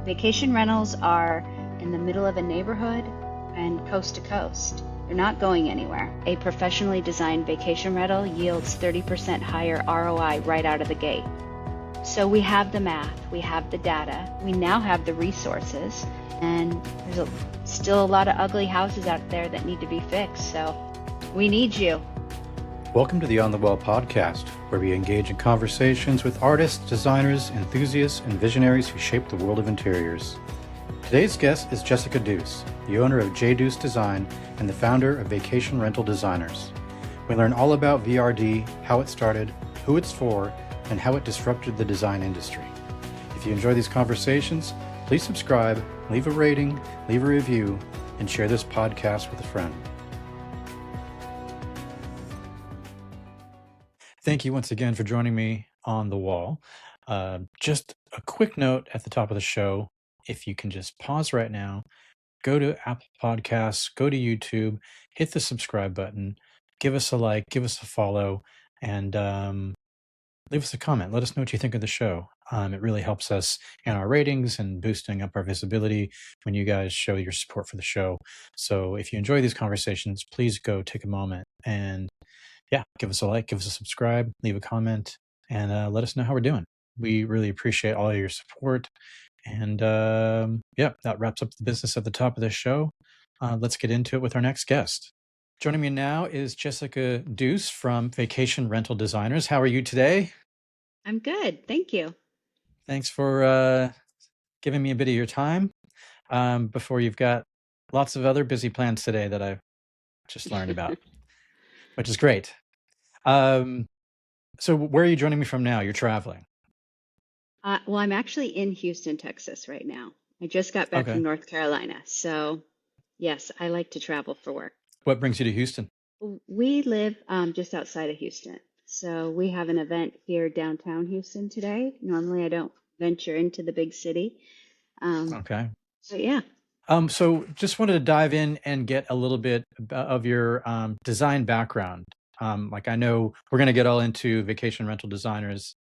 Vacation rentals are in the middle of a neighborhood and coast to coast. They're not going anywhere. A professionally designed vacation rental yields 30% higher ROI right out of the gate. So we have the math, we have the data, we now have the resources, and there's still a lot of ugly houses out there that need to be fixed. So we need you. Welcome to the On the Wall podcast, where we engage in conversations with artists, designers, enthusiasts, and visionaries who shape the world of interiors. Today's guest is Jessica Duce, the owner of JDuce Design and the founder of Vacation Rental Designers. We learn all about VRD, how it started, who it's for, and how it disrupted the design industry. If you enjoy these conversations, please subscribe, leave a rating, leave a review, and share this podcast with a friend. Thank you once again for joining me on the wall. Just a quick note at the top of the show. If you can just pause right now, go to Apple Podcasts, go to YouTube, hit the subscribe button, give us a like, give us a follow, and leave us a comment. Let us know what you think of the show. It really helps us in our ratings and boosting up our visibility when you guys show your support for the show. So if you enjoy these conversations, please go take a moment and give us a like, give us a subscribe, leave a comment, and let us know how we're doing. We really appreciate all of your support. And that wraps up the business at the top of the show. Let's get into it with our next guest. Joining me now is Jessica Duce from Vacation Rental Designers. How are you today? I'm good. Thank you. Thanks for giving me a bit of your time before you've got lots of other busy plans today that I've just learned about, which is great. So where are you joining me from now? You're traveling. Well, I'm actually in Houston, Texas right now. I just got back from North Carolina. So yes, I like to travel for work. What brings you to Houston? We live just outside of Houston. So we have an event here downtown Houston today. Normally I don't venture into the big city. Okay. But yeah. So just wanted to dive in and get a little bit of your design background. Like I know we're going to get all into Vacation Rental Designers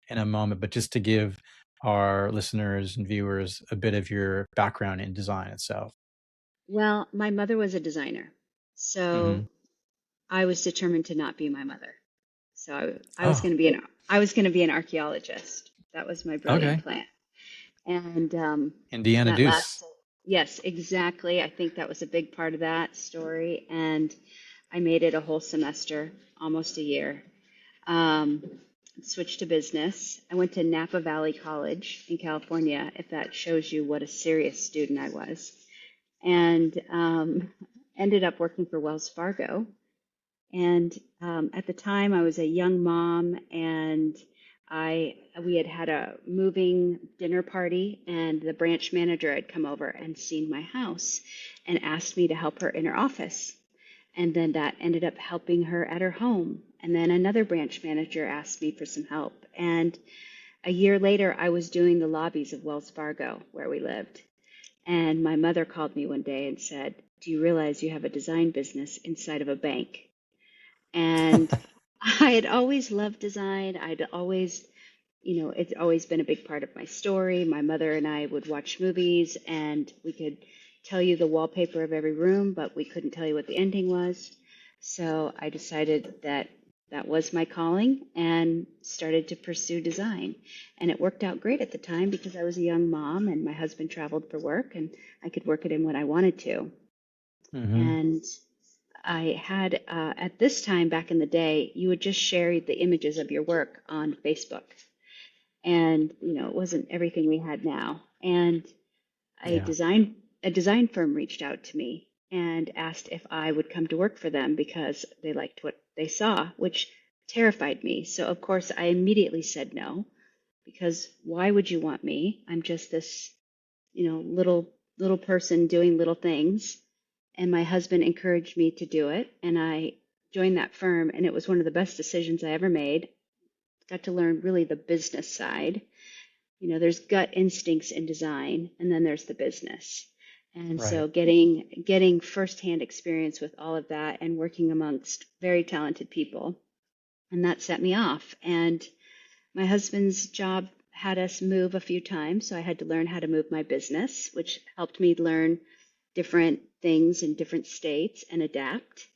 in a moment, but just to give our listeners and viewers a bit of your background in design itself. Well, my mother was a designer, so I was determined to not be my mother. So I was going to be an archaeologist. That was my brilliant plan. And Indiana Duce. Yes, exactly. I think that was a big part of that story, and I made it a whole semester, almost a year. Switched to business. I went to Napa Valley College in California, if that shows you what a serious student I was, and ended up working for Wells Fargo. And at the time, I was a young mom, and we had a moving dinner party, and the branch manager had come over and seen my house and asked me to help her in her office. And then that ended up helping her at her home. And then another branch manager asked me for some help. And a year later, I was doing the lobbies of Wells Fargo where we lived. And my mother called me one day and said, "Do you realize you have a design business inside of a bank?" And I had always loved design. I'd always, it's always been a big part of my story. My mother and I would watch movies, and we could tell you the wallpaper of every room, but we couldn't tell you what the ending was. So I decided that was my calling and started to pursue design. And it worked out great at the time because I was a young mom and my husband traveled for work and I could work it in when I wanted to. And I had, at this time back in the day, you would just share the images of your work on Facebook. And, it wasn't everything we had now. And a design firm reached out to me and asked if I would come to work for them because they liked what they saw, which terrified me. So of course I immediately said no, because why would you want me? I'm just this, little person doing little things. And my husband encouraged me to do it. And I joined that firm, and it was one of the best decisions I ever made. Got to learn really the business side. There's gut instincts in design, and then there's the business. And so getting firsthand experience with all of that and working amongst very talented people, and that set me off. And my husband's job had us move a few times, so I had to learn how to move my business, which helped me learn different things in different states and adapt.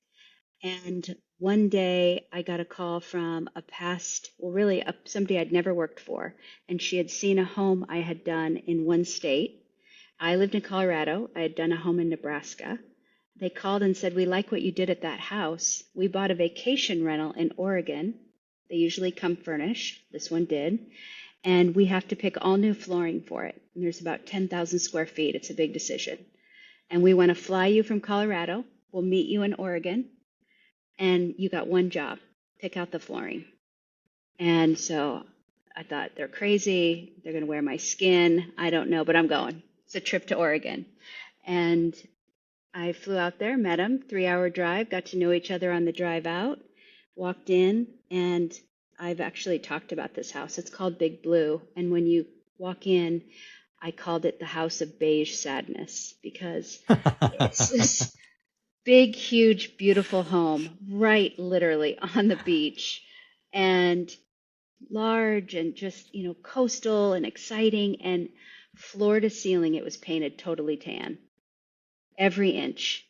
And one day I got a call from a past, well, really somebody I'd never worked for, and she had seen a home I had done in one state. I lived in Colorado. I had done a home in Nebraska. They called and said, "We like what you did at that house. We bought a vacation rental in Oregon. They usually come furnished. This one did. And we have to pick all new flooring for it. And there's about 10,000 square feet. It's a big decision. And we want to fly you from Colorado. We'll meet you in Oregon. And you got one job, pick out the flooring." And so I thought, they're crazy. They're going to wear my skin. I don't know, but I'm going. It's a trip to Oregon. And I flew out there, met him, 3-hour drive, got to know each other on the drive out, walked in, and I've actually talked about this house. It's called Big Blue. And when you walk in, I called it the House of Beige Sadness because it's this big, huge, beautiful home, right literally on the beach, and large and just, coastal and exciting. And floor to ceiling, it was painted totally tan, every inch,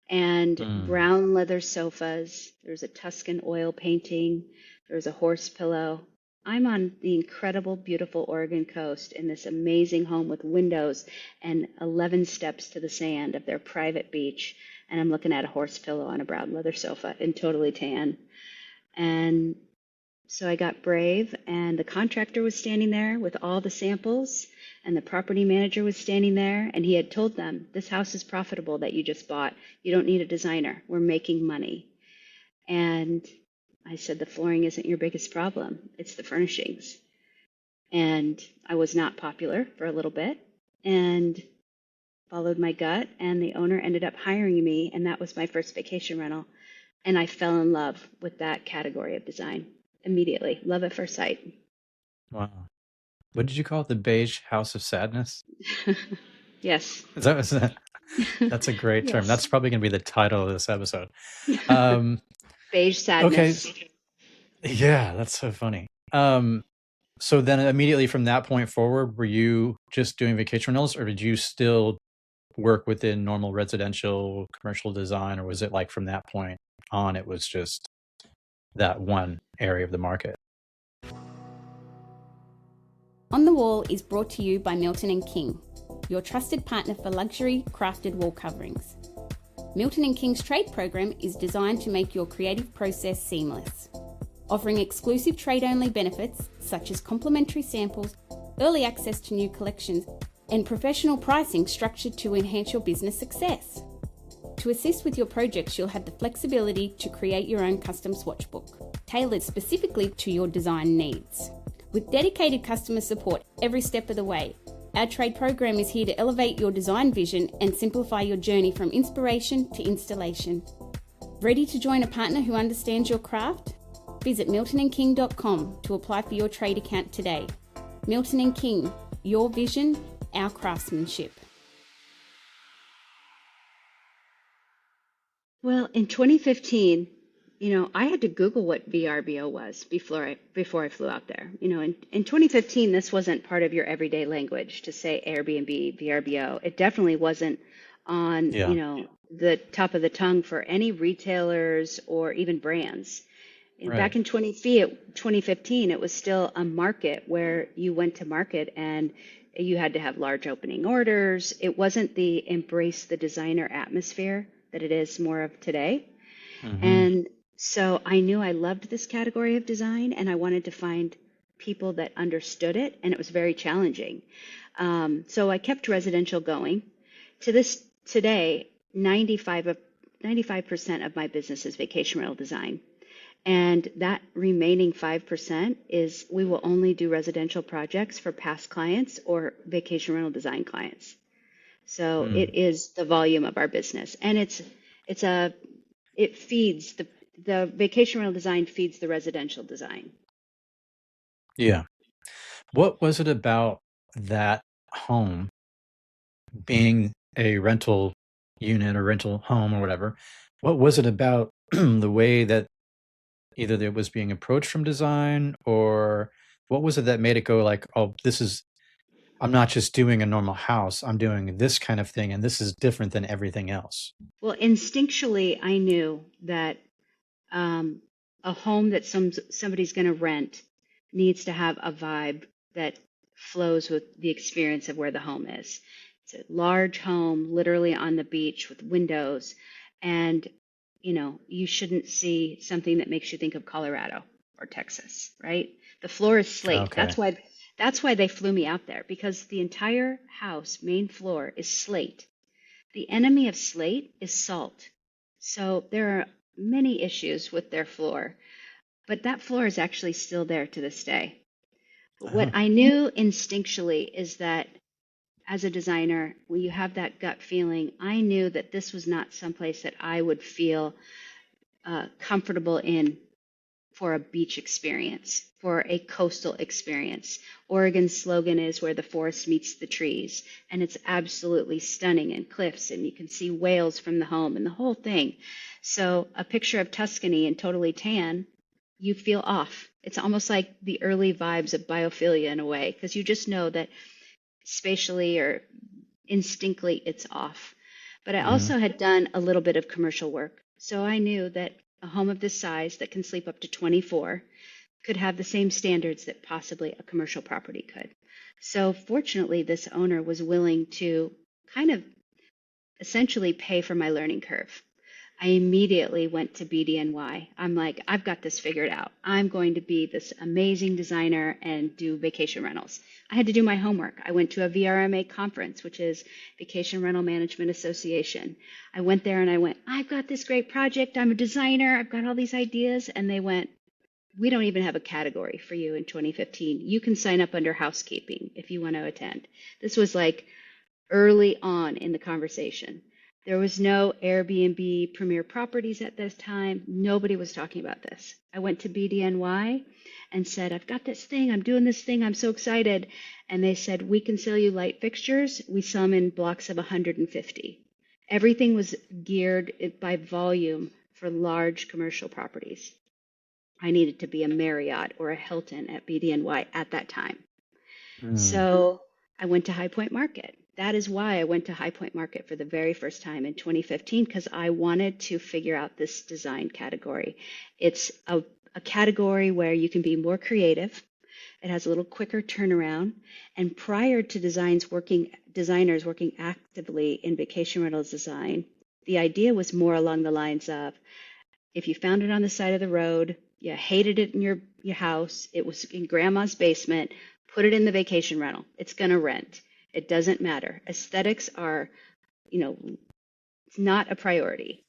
and Mm. brown leather sofas. There's a Tuscan oil painting. There's a horse pillow. I'm on the incredible, beautiful Oregon coast in this amazing home with windows and 11 steps to the sand of their private beach. And I'm looking at a horse pillow on a brown leather sofa and totally tan. And so I got brave, and the contractor was standing there with all the samples, and the property manager was standing there, and he had told them, "This house is profitable that you just bought. You don't need a designer. We're making money." And I said, "The flooring isn't your biggest problem. It's the furnishings." And I was not popular for a little bit and followed my gut, and the owner ended up hiring me, and that was my first vacation rental. And I fell in love with that category of design immediately. Love at first sight. Wow. What did you call it? The Beige House of Sadness? Yes. Is that that's a great term. Yes. That's probably going to be the title of this episode. Um, Beige okay. Sadness. Yeah, that's so funny. So then immediately from that point forward, were you just doing vacation rentals, or did you still work within normal residential commercial design, or was it like from that point on, it was just that one area of the market? On the Wall is brought to you by Milton and King, your trusted partner for luxury crafted wall coverings. Milton and King's trade program is designed to make your creative process seamless, offering exclusive trade-only benefits such as complimentary samples, early access to new collections, and professional pricing structured to enhance your business success. To assist with your projects, you'll have the flexibility to create your own custom swatchbook, tailored specifically to your design needs. With dedicated customer support every step of the way, our trade program is here to elevate your design vision and simplify your journey from inspiration to installation. Ready to join a partner who understands your craft? Visit miltonandking.com to apply for your trade account today. Milton and King, your vision, our craftsmanship. Well, in 2015, I had to Google what VRBO was before I flew out there. In 2015, this wasn't part of your everyday language to say Airbnb, VRBO. It definitely wasn't on, Yeah. the top of the tongue for any retailers or even brands. Right. Back in 2015, it was still a market where you went to market and you had to have large opening orders. It wasn't the embrace the designer atmosphere that it is more of today. Mhm. And so I knew I loved this category of design, and I wanted to find people that understood it, and it was very challenging. So I kept residential going. To this today, 95% of my business is vacation rental design. And that remaining 5% is we will only do residential projects for past clients or vacation rental design clients. So it is the volume of our business, and it feeds the vacation rental design feeds the residential design. Yeah. What was it about that home being a rental unit or rental home or whatever? What was it about the way that either it was being approached from design or What was it that made it go like, oh, I'm not just doing a normal house, I'm doing this kind of thing, and this is different than everything else? Well, instinctually, I knew that um, a home that somebody's going to rent needs to have a vibe that flows with the experience of where the home is. It's a large home, literally on the beach with windows, and you shouldn't see something that makes you think of Colorado or Texas, right? The floor is slate. Okay. That's why they flew me out there, because the entire house main floor is slate. The enemy of slate is salt. So there are many issues with their floor, but that floor is actually still there to this day. But what Oh, I knew instinctually is that as a designer, when you have that gut feeling, I knew that this was not someplace that I would feel comfortable in for a beach experience, for a coastal experience. Oregon's slogan is where the forest meets the trees, and it's absolutely stunning, and cliffs, and you can see whales from the home and the whole thing. So a picture of Tuscany and totally tan, you feel off. It's almost like the early vibes of biophilia in a way, because you just know that spatially or instinctly it's off. But I hmm. also had done a little bit of commercial work. So I knew that a home of this size that can sleep up to 24 could have the same standards that possibly a commercial property could. So fortunately, this owner was willing to kind of essentially pay for my learning curve. I immediately went to BDNY. I'm like, I've got this figured out. I'm going to be this amazing designer and do vacation rentals. I had to do my homework. I went to a VRMA conference, which is Vacation Rental Management Association. I went there and I went, I've got this great project. I'm a designer. I've got all these ideas. And they went, we don't even have a category for you in 2015. You can sign up under housekeeping if you want to attend. This was like early on in the conversation. There was no Airbnb premier properties at this time. Nobody was talking about this. I went to BDNY and said, I've got this thing. I'm doing this thing. I'm so excited. And they said, we can sell you light fixtures. We sell them in blocks of 150. Everything was geared by volume for large commercial properties. I needed to be a Marriott or a Hilton at BDNY at that time. Mm. So I went to High Point Market. That is why I went to High Point Market for the very first time in 2015, because I wanted to figure out this design category. It's a category where you can be more creative. It has a little quicker turnaround. And prior to designers working actively in vacation rentals design, the idea was more along the lines of, if you found it on the side of the road, you hated it in your house, it was in grandma's basement, put it in the vacation rental. It's going to rent. It doesn't matter. Aesthetics are, it's not a priority.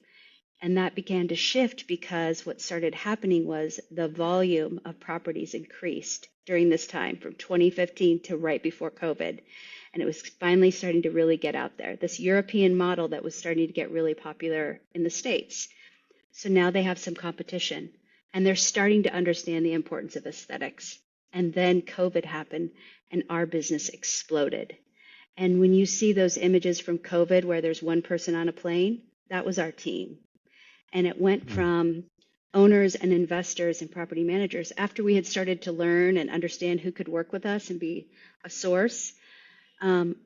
And that began to shift because what started happening was the volume of properties increased during this time from 2015 to right before COVID. And it was finally starting to really get out there. This European model that was starting to get really popular in the States. So now they have some competition and they're starting to understand the importance of aesthetics. And then COVID happened and our business exploded. And when you see those images from COVID where there's one person on a plane, that was our team. And it went Mm. from owners and investors and property managers after we had started to learn and understand who could work with us and be a source.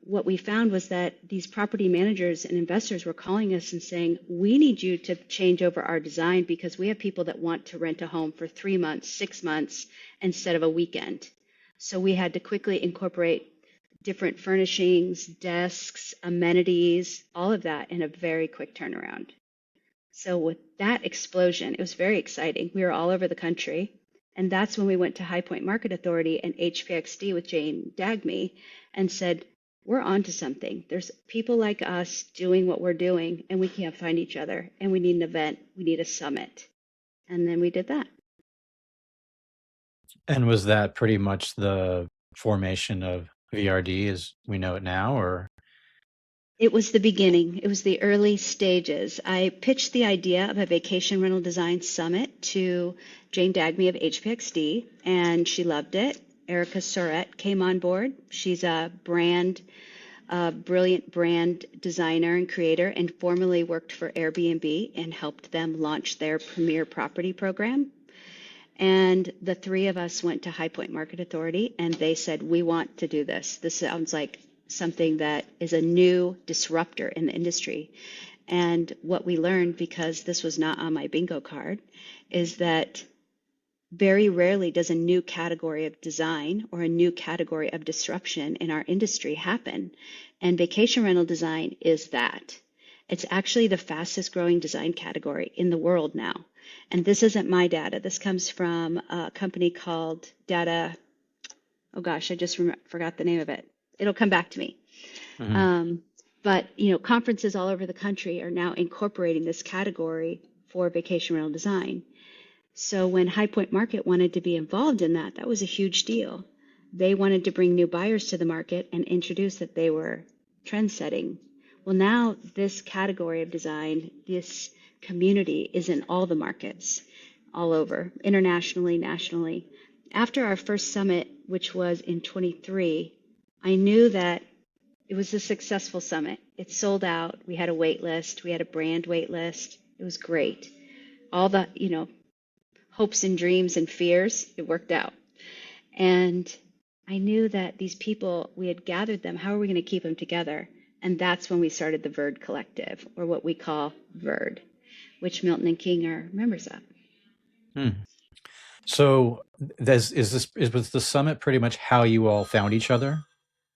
What we found was that these property managers and investors were calling us and saying, we need you to change over our design because we have people that want to rent a home for 3 months, 6 months instead of a weekend. So we had to quickly incorporate different furnishings, desks, amenities, all of that in a very quick turnaround. So with that explosion, it was very exciting. We were all over the country. And that's when we went to High Point Market Authority and HPXD with Jane Dagme and said, we're on to something. There's people like us doing what we're doing, and we can't find each other. And we need an event. We need a summit. And then we did that. And was that pretty much the formation of VRD as we know it now, or? It was the beginning. It was the early stages. I pitched the idea of a vacation rental design summit to Jane Dagme of HPXD, and she loved it. Erica Surratt came on board. She's a brilliant brand designer and creator, and formerly worked for Airbnb and helped them launch their premier property program. And the three of us went to High Point Market Authority, and they said, we want to do this. This sounds like something that is a new disruptor in the industry. And what we learned, because this was not on my bingo card, is that very rarely does a new category of design or a new category of disruption in our industry happen. And vacation rental design is that. It's actually the fastest growing design category in the world now. And this isn't my data. This comes from a company called Data. Oh gosh, I just forgot the name of it. It'll come back to me. Hmm. But conferences all over the country are now incorporating this category for vacation rental design. So when High Point Market wanted to be involved in that, that was a huge deal. They wanted to bring new buyers to the market and introduce that they were trend setting. Well, now this category of design, this community is in all the markets, all over, internationally, nationally. After our first summit, which was in 23, I knew that it was a successful summit. It sold out. We had a wait list. We had a brand wait list. It was great. All the, hopes and dreams and fears, it worked out. And I knew that these people, we had gathered them. How are we going to keep them together? And that's when we started the Verd Collective, or what we call Verd, which Milton and King are members of. Hmm. So was the summit pretty much how you all found each other?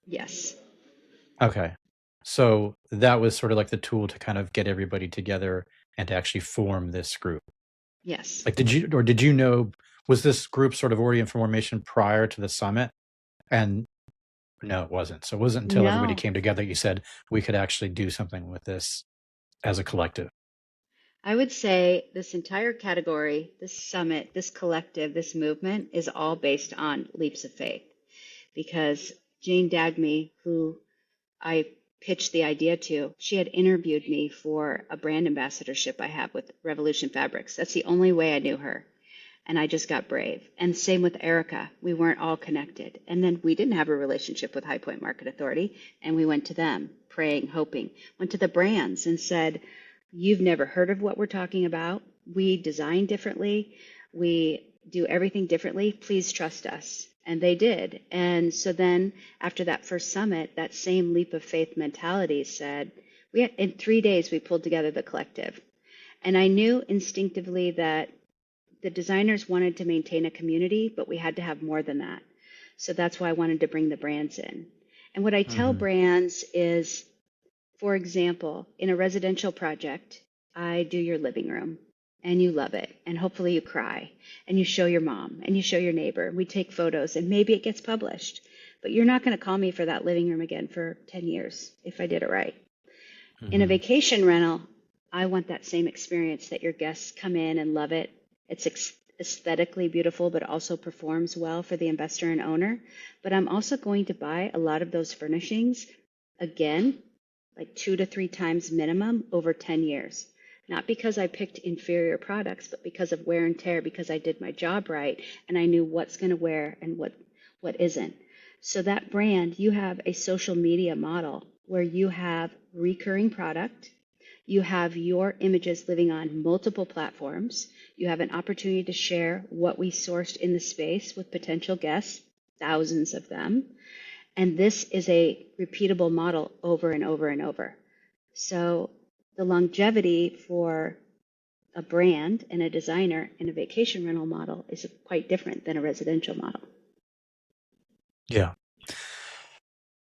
Yes. Okay. So that was sort of like the tool to kind of get everybody together and to actually form this group. Yes. Like, did you know, was this group sort of already in formation prior to the summit? And no, it wasn't. So it wasn't until everybody No. came together you said we could actually do something with this as a collective. I would say this entire category, this summit, this collective, this movement is all based on leaps of faith. Because Jane Dagme, who I pitched the idea to, she had interviewed me for a brand ambassadorship I have with Revolution Fabrics. That's the only way I knew her. And I just got brave. And same with Erica. We weren't all connected. And then we didn't have a relationship with High Point Market Authority. And we went to them, praying, hoping. Went to the brands and said, you've never heard of what we're talking about. We design differently. We do everything differently. Please trust us. And they did. And so then after that first summit, that same leap of faith mentality said, in 3 days, we pulled together the collective. And I knew instinctively that the designers wanted to maintain a community, but we had to have more than that. So that's why I wanted to bring the brands in. And what I tell brands is, for example, in a residential project, I do your living room and you love it. And hopefully you cry and you show your mom and you show your neighbor. We take photos and maybe it gets published, but you're not going to call me for that living room again for 10 years if I did it right. In a vacation rental, I want that same experience, that your guests come in and love it. It's aesthetically beautiful, but also performs well for the investor and owner. But I'm also going to buy a lot of those furnishings again, like 2 to 3 times minimum over 10 years. Not because I picked inferior products, but because of wear and tear, because I did my job right and I knew what's going to wear and what isn't. So that brand, you have a social media model where you have recurring product. You have your images living on multiple platforms. You have an opportunity to share what we sourced in the space with potential guests, thousands of them. And this is a repeatable model over and over and over. So the longevity for a brand and a designer in a vacation rental model is quite different than a residential model. Yeah.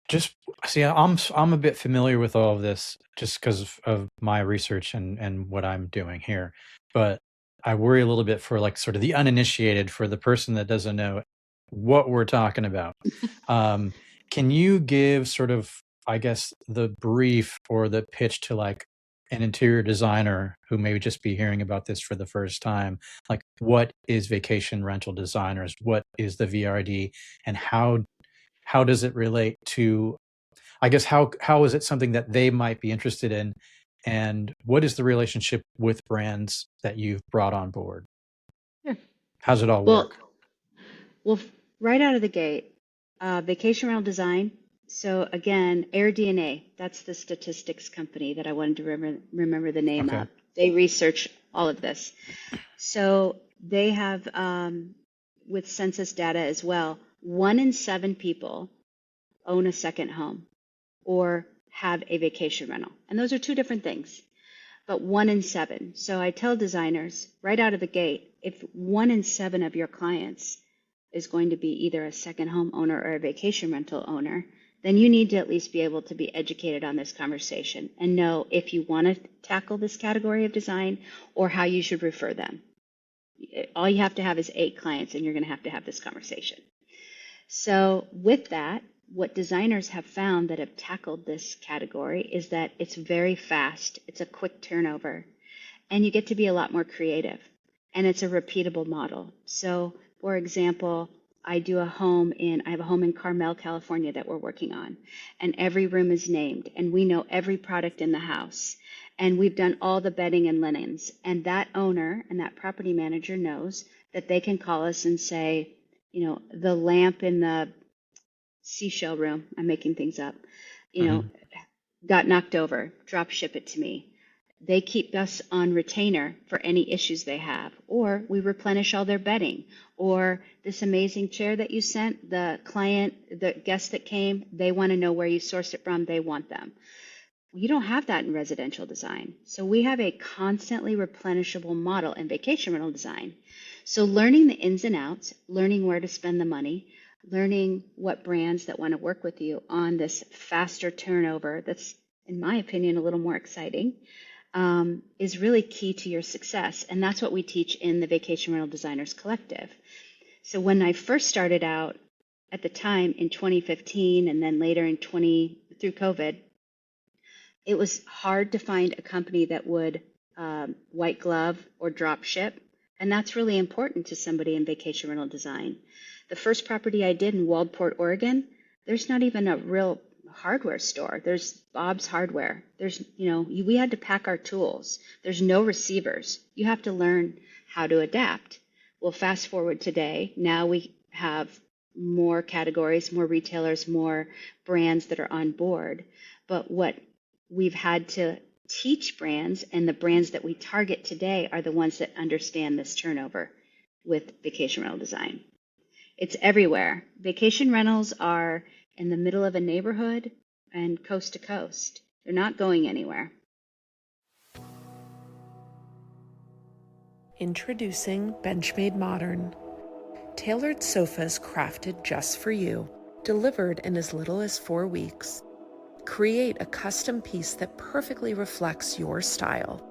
Just see, I'm a bit familiar with all of this just because of my research and what I'm doing here. But I worry a little bit for like sort of the uninitiated, for the person that doesn't know what we're talking about. Can you give sort of, I guess, the brief or the pitch to like an interior designer who may just be hearing about this for the first time? Like, what is vacation rental designers? What is the VRD, and how does it relate to, I guess, how is it something that they might be interested in, and what is the relationship with brands that you've brought on board? Sure. How's it all Well, work? well, right out of the gate, vacation rental design. So again, AirDNA, that's the statistics company that I wanted to remember the name Okay. of. They research all of this. So They have, with census data as well, 1 in 7 people own a second home or have a vacation rental. And those are two different things, but 1 in 7. So I tell designers right out of the gate, if 1 in 7 of your clients is going to be either a second home owner or a vacation rental owner, then you need to at least be able to be educated on this conversation and know if you want to tackle this category of design or how you should refer them. All you have to have is 8 clients and you're going to have this conversation. So with that, what designers have found that have tackled this category is that it's very fast, it's a quick turnover, and you get to be a lot more creative, and it's a repeatable model. So for example, I have a home in Carmel, California that we're working on, and every room is named, and we know every product in the house, and we've done all the bedding and linens, and that owner and that property manager knows that they can call us and say, the lamp in the seashell room, I'm making things up, Hmm. got knocked over, drop ship it to me. They keep us on retainer for any issues they have, or we replenish all their bedding, or this amazing chair that you sent, the guest that came, they want to know where you sourced it from, they want them. You don't have that in residential design. So we have a constantly replenishable model in vacation rental design. So learning the ins and outs, learning where to spend the money, learning what brands that want to work with you on this faster turnover that's, in my opinion, a little more exciting, is really key to your success. And that's what we teach in the Vacation Rental Designers Collective. So when I first started out at the time in 2015 and then later through COVID, it was hard to find a company that would white glove or drop ship. And that's really important to somebody in vacation rental design. The first property I did in Waldport, Oregon, there's not even a real hardware store. There's Bob's Hardware. We had to pack our tools. There's no receivers. You have to learn how to adapt. Well, fast forward today, now we have more categories, more retailers, more brands that are on board. But what we've had to teach brands, and the brands that we target today are the ones that understand this turnover with vacation rental design. It's everywhere. Vacation rentals are in the middle of a neighborhood and coast to coast. They're not going anywhere. Introducing Benchmade Modern. Tailored sofas crafted just for you, delivered in as little as 4 weeks. Create a custom piece that perfectly reflects your style.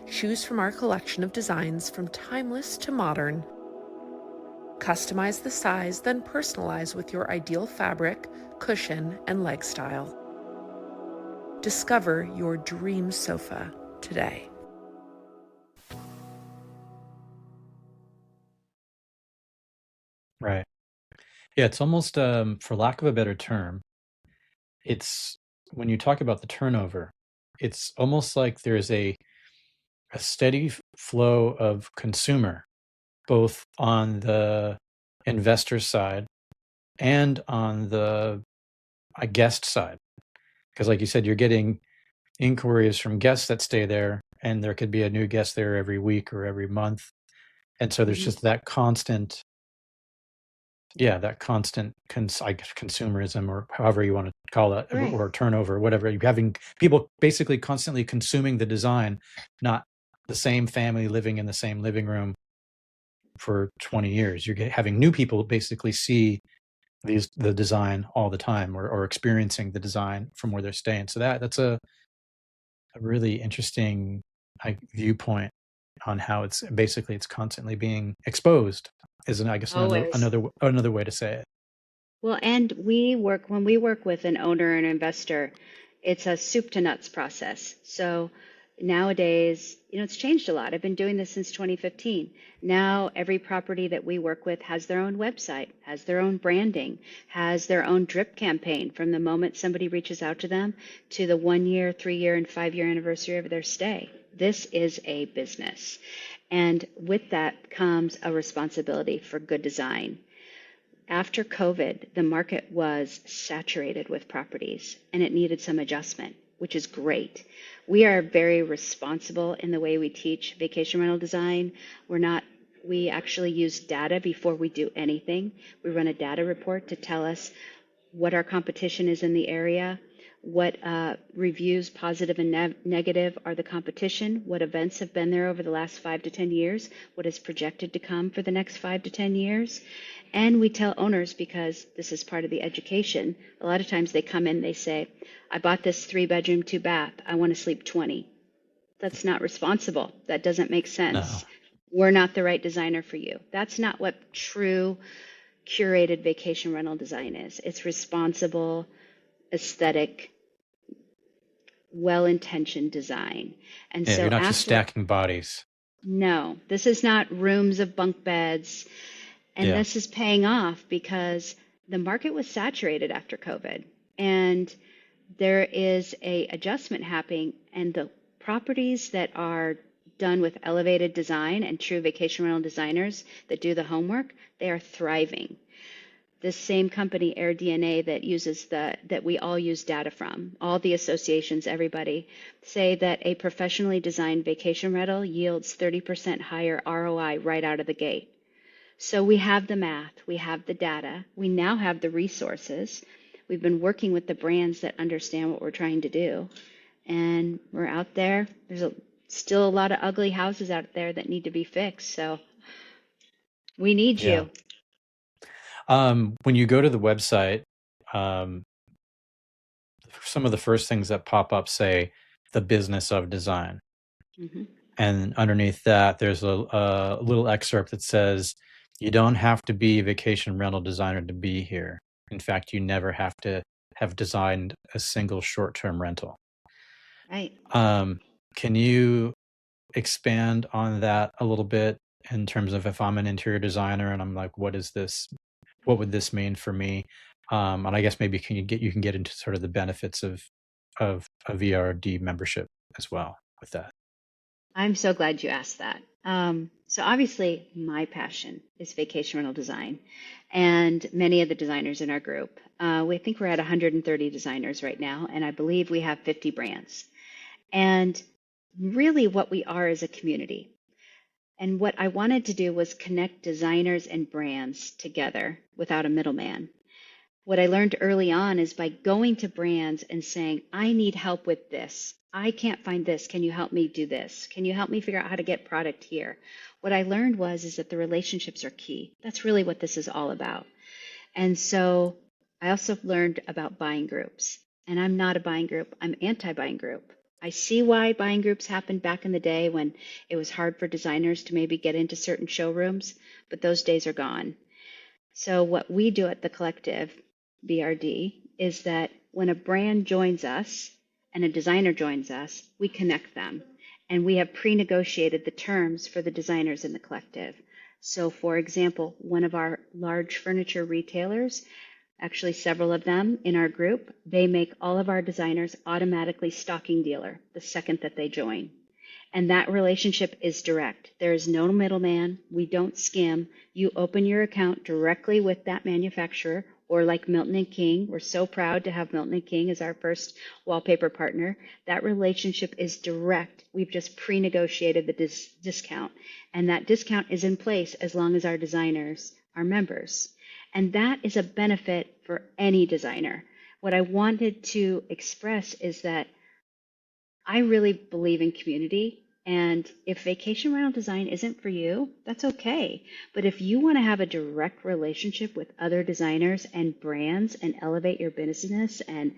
Choose from our collection of designs from timeless to modern. Customize the size, then personalize with your ideal fabric, cushion, and leg style. Discover your dream sofa today. Right. Yeah, it's almost, for lack of a better term, it's when you talk about the turnover, it's almost like there's a steady flow of consumer, both on the investor side and on the guest side. Because, like you said, you're getting inquiries from guests that stay there, and there could be a new guest there every week or every month. And so there's just that constant, consumerism, or however you want to call it, Right. or turnover, whatever. You're having people basically constantly consuming the design, not the same family living in the same living room for 20 years. You're having new people basically see the design all the time, or experiencing the design from where they're staying. So that's a really interesting viewpoint on how it's constantly being exposed, is I guess Always. another way to say it. Well, and when we work with an owner and investor, it's a soup to nuts process. So nowadays, it's changed a lot. I've been doing this since 2015. Now every property that we work with has their own website, has their own branding, has their own drip campaign from the moment somebody reaches out to them to the 1 year, 3 year, and 5 year anniversary of their stay. This is a business. And with that comes a responsibility for good design. After COVID, the market was saturated with properties and it needed some adjustment, which is great. We are very responsible in the way we teach vacation rental design. We're not We actually use data before we do anything. We run a data report to tell us what our competition is in the area, what reviews, positive and negative, are the competition, what events have been there over the last 5 to 10 years, what is projected to come for the next 5 to 10 years. And we tell owners, because this is part of the education, a lot of times they come in, they say, I bought this 3-bedroom, 2-bath, I want to sleep 20. That's not responsible. That doesn't make No. sense. We're not the right designer for you. That's not what true curated vacation rental design is. It's responsible, aesthetic, well-intentioned design. And Yeah, so you're not just after, stacking bodies. no, this is not rooms of bunk beds. And Yeah. this is paying off because the market was saturated after COVID. And there is a adjustment happening, and the properties that are done with elevated design and true vacation rental designers that do the homework, they are thriving. This same company, AirDNA, that we all use data from, all the associations, everybody, say that a professionally designed vacation rental yields 30% higher ROI right out of the gate. So we have the math, we have the data, we now have the resources. We've been working with the brands that understand what we're trying to do. And we're out there. There's still a lot of ugly houses out there that need to be fixed. So we need Yeah. you. When you go to the website, um, some of the first things that pop up say the business of design. Mm-hmm. And underneath that, there's a little excerpt that says, you don't have to be a vacation rental designer to be here. In fact, you never have to have designed a single short-term rental. Right. Can you expand on that a little bit in terms of, if I'm an interior designer and I'm like, what would this mean for me? And I guess maybe you can get into sort of the benefits of a VRD membership as well with that. I'm so glad you asked that. So obviously, my passion is vacation rental design, and many of the designers in our group. We think we're at 130 designers right now, and I believe we have 50 brands. And really, what we are is a community. And what I wanted to do was connect designers and brands together without a middleman. What I learned early on is by going to brands and saying, I need help with this. I can't find this. Can you help me do this? Can you help me figure out how to get product here? What I learned is that the relationships are key. That's really what this is all about. And so I also learned about buying groups. And I'm not a buying group. I'm anti-buying group. I see why buying groups happened back in the day when it was hard for designers to maybe get into certain showrooms, but those days are gone. So what we do at the collective, BRD, is that when a brand joins us and a designer joins us, we connect them. And we have pre-negotiated the terms for the designers in the collective. So for example, one of our large furniture retailers, actually several of them in our group, they make all of our designers automatically stocking dealer the second that they join. And that relationship is direct. There is no middleman. We don't skim. You open your account directly with that manufacturer, or like Milton and King. We're so proud to have Milton and King as our first wallpaper partner. That relationship is direct. We've just pre-negotiated the discount. And that discount is in place as long as our designers are members. And that is a benefit for any designer. What I wanted to express is that I really believe in community. And if vacation rental design isn't for you, that's okay. But if you want to have a direct relationship with other designers and brands and elevate your business and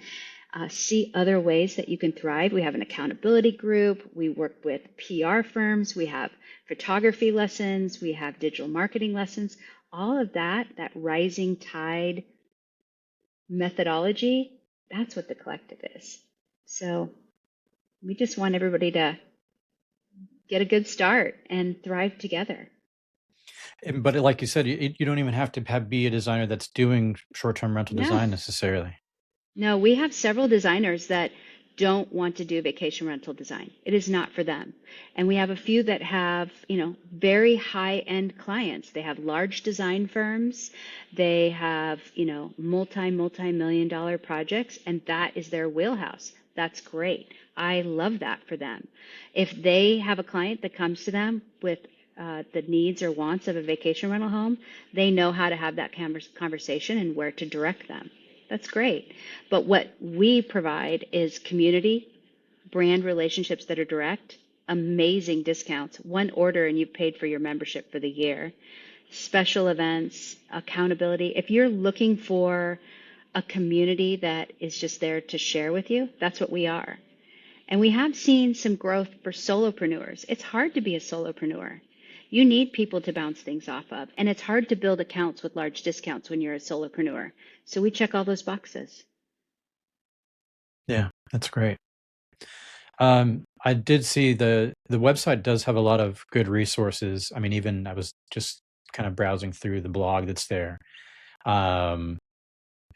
see other ways that you can thrive, we have an accountability group. We work with PR firms. We have photography lessons. We have digital marketing lessons. All of that rising tide methodology, that's what the collective is. So we just want everybody to get a good start and thrive together. But like you said, you don't even have to be a designer that's doing short-term rental design necessarily. No, we have several designers that don't want to do vacation rental design. It is not for them. And we have a few that have, very high-end clients. They have large design firms. They have, multi-million dollar projects, and that is their wheelhouse. That's great. I love that for them. If they have a client that comes to them with the needs or wants of a vacation rental home, they know how to have that conversation and where to direct them. That's great. But what we provide is community, brand relationships that are direct, amazing discounts, one order and you've paid for your membership for the year, special events, accountability. If you're looking for a community that is just there to share with you, that's what we are. And we have seen some growth for solopreneurs. It's hard to be a solopreneur. You need people to bounce things off of. And it's hard to build accounts with large discounts when you're a solopreneur. So we check all those boxes. Yeah, that's great. I did see the website does have a lot of good resources. I mean, even I was just kind of browsing through the blog that's there.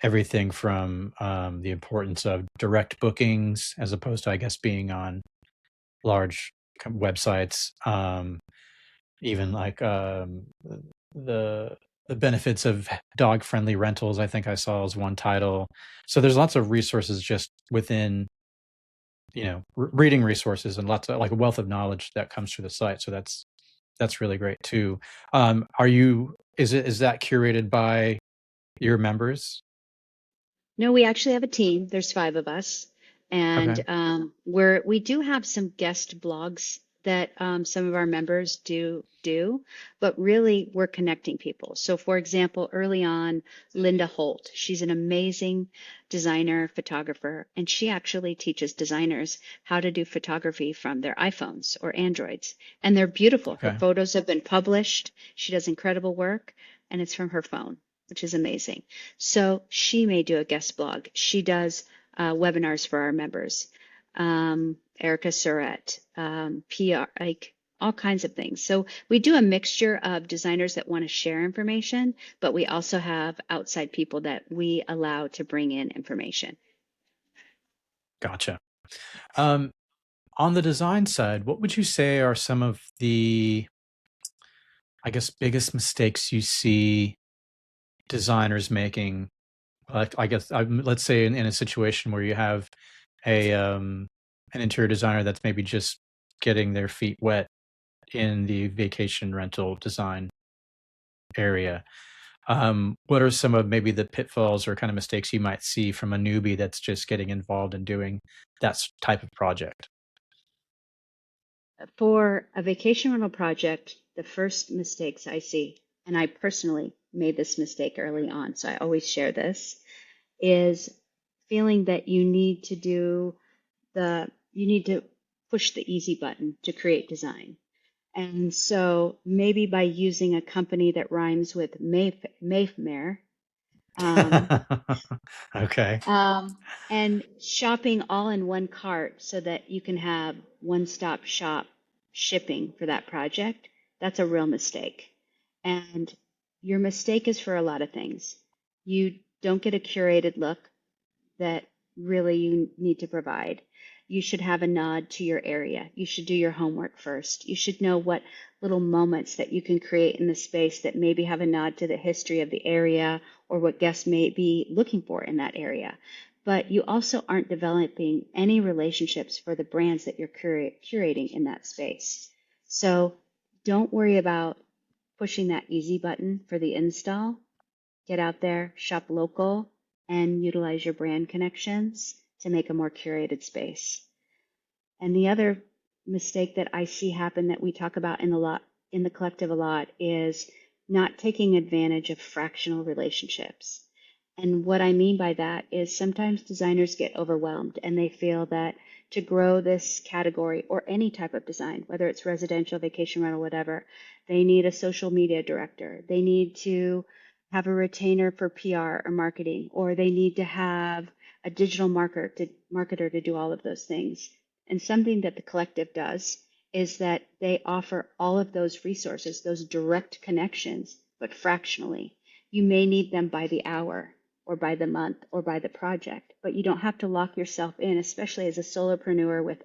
Everything from the importance of direct bookings as opposed to, I guess, being on large websites. Even like the benefits of dog-friendly rentals, I think I saw as one title. So there's lots of resources just within, reading resources and lots of like a wealth of knowledge that comes through the site. So that's really great too. Is that curated by your members? No, we actually have a team. There's 5 of us, and Okay. we do have some guest blogs that some of our members do, but really we're connecting people. So, for example, early on, Linda Holt, she's an amazing designer, photographer, and she actually teaches designers how to do photography from their iPhones or Androids, and they're beautiful. Her Okay. photos have been published. She does incredible work, and it's from her phone, which is amazing. So she may do a guest blog. She does webinars for our members. Erica Surratt, PR, like all kinds of things. So we do a mixture of designers that want to share information, but we also have outside people that we allow to bring in information. Gotcha. On the design side, what would you say are some of the, I guess, biggest mistakes you see designers making? I guess let's say in a situation where you have an interior designer that's maybe just getting their feet wet in the vacation rental design area. What are some of maybe the pitfalls or kind of mistakes you might see from a newbie that's just getting involved in doing that type of project? For a vacation rental project, the first mistakes I see, and I personally made this mistake early on, so I always share this, is feeling that you need to push the easy button to create design. And so maybe by using a company that rhymes with Mayfair, Okay. and shopping all in one cart so that you can have one-stop shop shipping for that project, that's a real mistake. And your mistake is for a lot of things. You don't get a curated look that really you need to provide. You should have a nod to your area. You should do your homework first. You should know what little moments that you can create in the space that maybe have a nod to the history of the area or what guests may be looking for in that area. But you also aren't developing any relationships for the brands that you're curating in that space. So don't worry about pushing that easy button for the install. Get out there, shop local, and utilize your brand connections to make a more curated space. And the other mistake that I see happen that we talk about in the collective a lot is not taking advantage of fractional relationships. And what I mean by that is sometimes designers get overwhelmed and they feel that to grow this category or any type of design, whether it's residential, vacation rental, whatever, they need a social media director. They need to have a retainer for PR or marketing, or they need to have a digital marketer to do all of those things. And something that the collective does is that they offer all of those resources, those direct connections, but fractionally. You may need them by the hour or by the month or by the project, but you don't have to lock yourself in, especially as a solopreneur with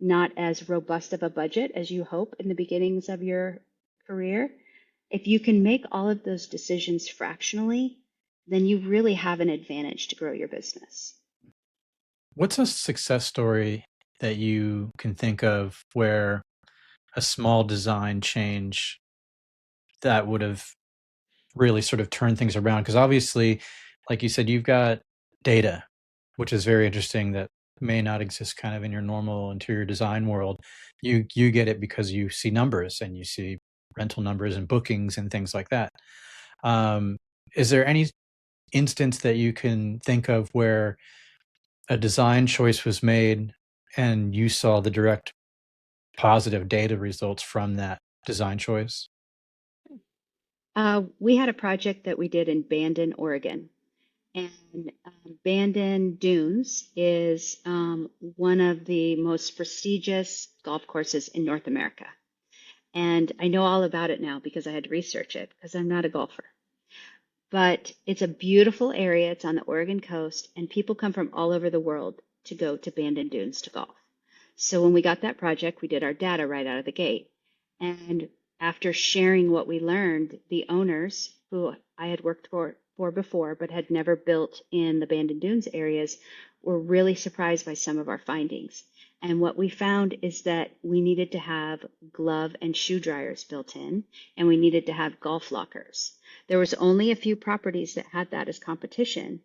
not as robust of a budget as you hope in the beginnings of your career. If you can make all of those decisions fractionally, then you really have an advantage to grow your business. What's a success story that you can think of where a small design change that would have really sort of turned things around? Because obviously, like you said, you've got data, which is very interesting, that may not exist kind of in your normal interior design world. You get it because you see numbers and you see rental numbers and bookings and things like that. Is there any instance that you can think of where a design choice was made and you saw the direct positive data results from that design choice? We had a project that we did in Bandon, Oregon. And Bandon Dunes is one of the most prestigious golf courses in North America. And I know all about it now because I had to research it because I'm not a golfer. But it's a beautiful area. It's on the Oregon coast, and people come from all over the world to go to Bandon Dunes to golf. So when we got that project, we did our data right out of the gate. And after sharing what we learned, the owners, who I had worked for before but had never built in the Bandon Dunes areas, were really surprised by some of our findings. And what we found is that we needed to have glove and shoe dryers built in, and we needed to have golf lockers. There was only a few properties that had that as competition,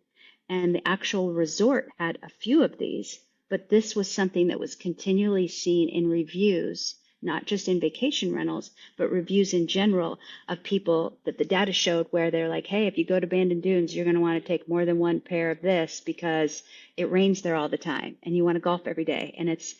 and the actual resort had a few of these, but this was something that was continually seen in reviews, not just in vacation rentals, but reviews in general of people that the data showed, where they're like, hey, if you go to Bandon Dunes, you're going to want to take more than one pair of this because it rains there all the time and you want to golf every day. And it's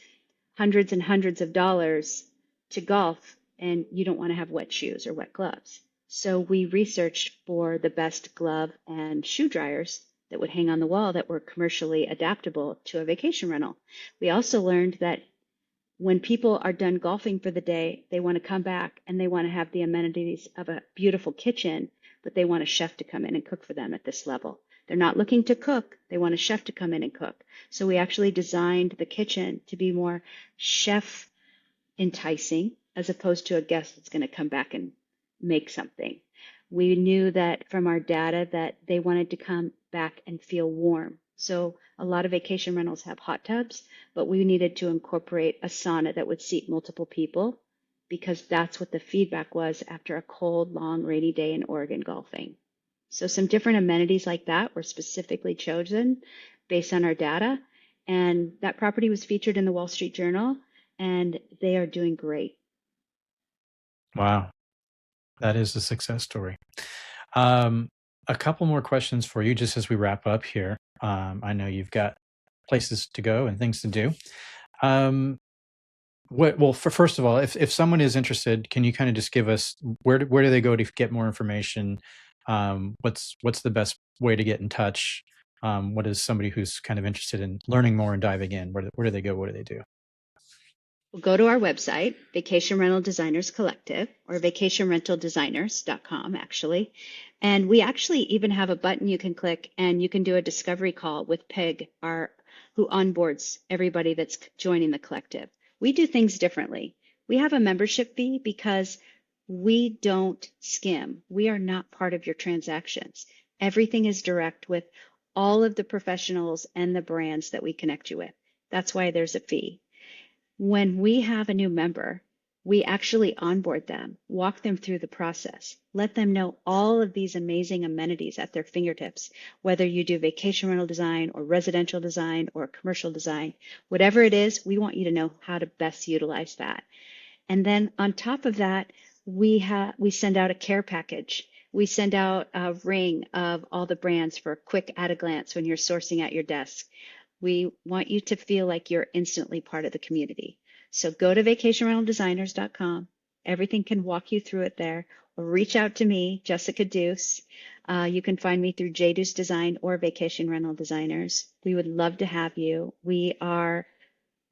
hundreds and hundreds of dollars to golf, and you don't want to have wet shoes or wet gloves. So we researched for the best glove and shoe dryers that would hang on the wall that were commercially adaptable to a vacation rental. We also learned that when people are done golfing for the day, they want to come back and they want to have the amenities of a beautiful kitchen, but they want a chef to come in and cook for them at this level. They're not looking to cook. They want a chef to come in and cook. So we actually designed the kitchen to be more chef enticing as opposed to a guest that's going to come back and make something. We knew that from our data that they wanted to come back and feel warm. So a lot of vacation rentals have hot tubs, but we needed to incorporate a sauna that would seat multiple people because that's what the feedback was after a cold, long, rainy day in Oregon golfing. So some different amenities like that were specifically chosen based on our data. And that property was featured in the Wall Street Journal, and they are doing great. Wow, that is a success story. A couple more questions for you just as we wrap up here. I know you've got places to go and things to do. First of all, if someone is interested, can you kind of just give us where do they go to get more information? What's the best way to get in touch? What is somebody who's kind of interested in learning more and diving in? Where do they go? What do they do? Well, go to our website, Vacation Rental Designers Collective, or vacationrentaldesigners.com, actually. And we actually even have a button you can click, and you can do a discovery call with Peg, who onboards everybody that's joining the collective. We do things differently. We have a membership fee because we don't skim. We are not part of your transactions. Everything is direct with all of the professionals and the brands that we connect you with. That's why there's a fee. When we have a new member, we actually onboard them, walk them through the process, let them know all of these amazing amenities at their fingertips, whether you do vacation rental design or residential design or commercial design, whatever it is, we want you to know how to best utilize that. And then on top of that, we send out a care package. We send out a ring of all the brands for a quick at a glance when you're sourcing at your desk. We want you to feel like you're instantly part of the community. So go to vacationrentaldesigners.com. Everything can walk you through it there. Or reach out to me, Jessica Duce. You can find me through JDuce Design or Vacation Rental Designers. We would love to have you. We are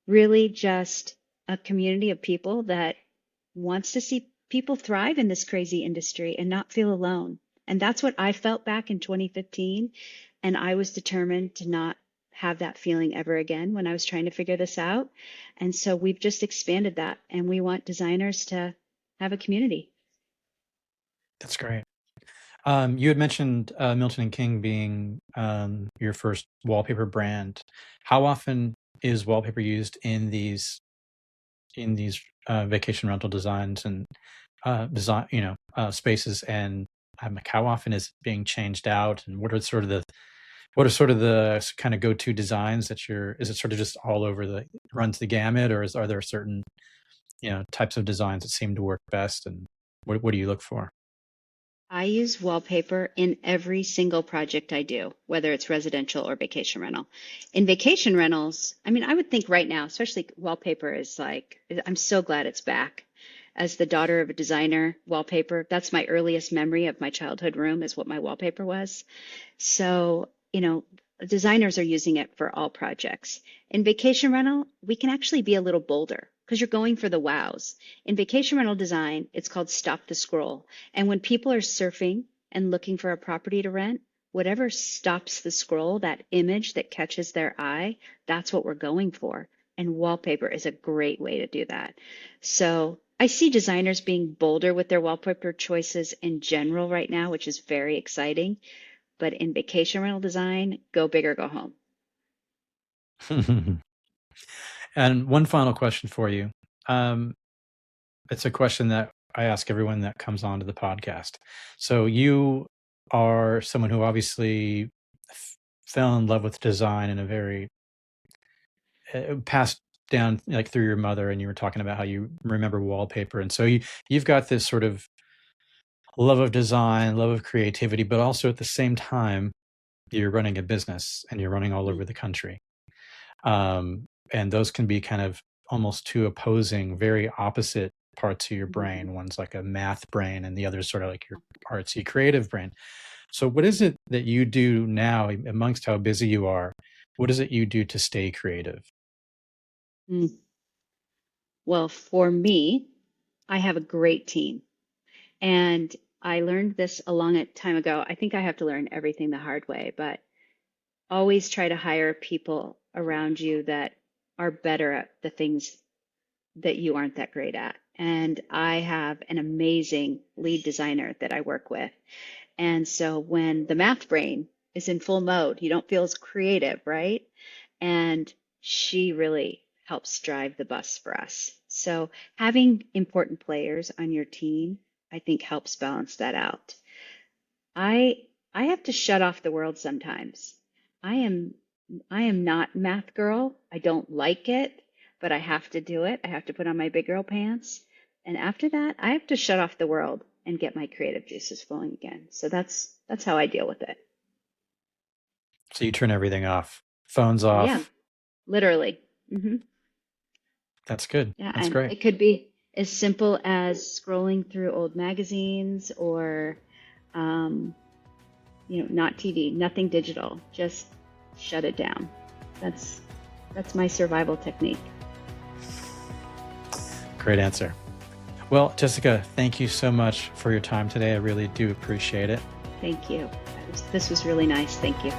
really just a community of people that wants to see people thrive in this crazy industry and not feel alone. And that's what I felt back in 2015. And I was determined to not have that feeling ever again when I was trying to figure this out. And so we've just expanded that, and we want designers to have a community. That's great. You had mentioned Milton and King being your first wallpaper brand. How often is wallpaper used in these vacation rental designs and design, spaces, and like how often is it being changed out, and what are sort of the kind of go-to designs that is it sort of just all over runs the gamut, or are there certain types of designs that seem to work best, and what do you look for? I use wallpaper in every single project I do, whether it's residential or vacation rental. In vacation rentals, I mean, I would think right now, especially wallpaper is like, I'm so glad it's back. As the daughter of a designer, wallpaper, that's my earliest memory of my childhood room is what my wallpaper was. So, designers are using it for all projects. In vacation rental, we can actually be a little bolder because you're going for the wows. In vacation rental design, it's called stop the scroll. And when people are surfing and looking for a property to rent, whatever stops the scroll, that image that catches their eye, that's what we're going for. And wallpaper is a great way to do that. So I see designers being bolder with their wallpaper choices in general right now, which is very exciting. But in vacation rental design, go big or go home. And one final question for you. It's a question that I ask everyone that comes onto the podcast. So you are someone who obviously fell in love with design in a very passed down like through your mother, and you were talking about how you remember wallpaper, and so you've got this sort of love of design, love of creativity, but also at the same time you're running a business and you're running all over the country. And those can be kind of almost two opposing, very opposite parts of your brain. One's like a math brain and the other's sort of like your artsy creative brain. So what is it that you do now amongst how busy you are? What is it you do to stay creative? Well, for me, I have a great team. And I learned this a long time ago. I think I have to learn everything the hard way, but always try to hire people around you that are better at the things that you aren't that great at. And I have an amazing lead designer that I work with. And so when the math brain is in full mode, you don't feel as creative, right? And she really helps drive the bus for us. So having important players on your team, I think helps balance that out. I have to shut off the world sometimes. I am not math girl. I don't like it, but I have to do it. I have to put on my big girl pants. And after that, I have to shut off the world and get my creative juices flowing again. So that's how I deal with it. So you turn everything off, phones off. Yeah, literally. That's good. Yeah, that's and great. It could be as simple as scrolling through old magazines or, not TV, nothing digital, just shut it down. That's my survival technique. Great answer. Well, Jessica, thank you so much for your time today. I really do appreciate it. Thank you. This was really nice. Thank you.